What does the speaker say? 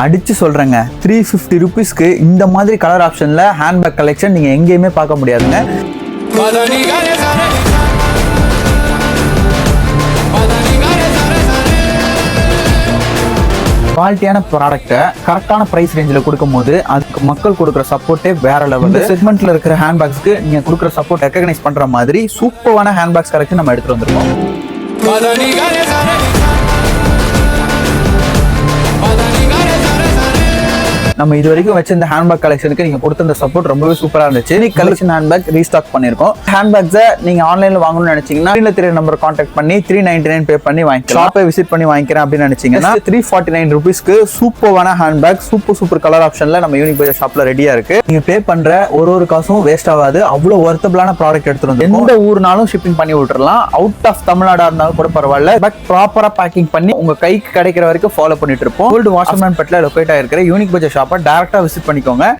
அடிச்சு சொல்றேங்க 350 rupeesக்கு இந்த மாதிரி கலர் ஆப்ஷன்ல ஹேண்ட்பேக் கலெக்ஷன் நீங்க எங்கேயுமே பார்க்க முடியாதுங்க. குவாலிட்டியான ப்ராடக்ட்டை கரெக்டான பிரைஸ் ரேஞ்சில் கொடுக்கும்போது அதுக்கு மக்கள் கொடுக்குற சப்போர்ட்டே வேற லெவல். இந்த செக்மெண்ட்ல இருக்கிற ஹேண்ட்பேக்ஸ்க்கு நீங்க கொடுக்குற சப்போர்ட் ரெகக்னைஸ் பண்ற மாதிரி சூப்பரான ஹேண்ட்பேக்ஸ் கலெக்ஷன் நம்ம எடுத்துட்டு வந்திருக்கோம். நம்ம இது வரைக்கும் வச்ச இந்த ஹேண்ட்பேக் கலெக்ஷனுக்கு நீங்க கொடுத்த இந்த சப்போர்ட் ரொம்பவே சூப்பரா இருந்துச்சு. நீ கலெக்ஷன் ஹேண்ட்பேக் ரீஸ்டாக் பண்ணிருக்கோம். ஹேண்ட்பேக்ஸை நீங்க ஆன்லைன்ல வாங்கணும்னு நினைச்சீங்கன்னா ஸ்கிரீன்ல தெரிய நம்பர் கான்டாக்ட் பண்ணி 399 பே பண்ணி வாங்கிக்கலாம். ஷாப்பை விசிட் பண்ணி வாங்கிக்கிறேன் அப்படின்னு நினைச்சீங்கன்னா 349 rupeesக்கு சூப்பரான ஹேண்ட்பேக் சூப்பர் கலர் ஆப்ஷன்ல நம்ம யூனிக் பஜார் ஷாப்ல ரெடியா இருக்கு. நீங்க பே பண்ற ஒரு காசும் வேஸ்ட் ஆகாது. அவ்வளவு வொர்த்தபிளான ப்ராடக்ட் எடுத்துட்டு வந்து எந்த ஊர்னாலும் ஷிப்பிங் பண்ணி விட்டுறலாம். அவுட் ஆஃப் தமிழ்நாடா இருந்தாலும் கூட பரவாயில்ல. பட் ப்ராப்பரா பேக்கிங் பண்ணி உங்க கைக்கு கிடைக்கிற வரைக்கும் ஃபாலோ பண்ணிட்டு இருப்போம். ஓல்டு வாஷர்மேன் பெட்ல லொகேட் ஆயிருக்கிற யூனிக் பஜார் ஷாப்பை டைரக்டா விசிட் பண்ணிக்கோங்க.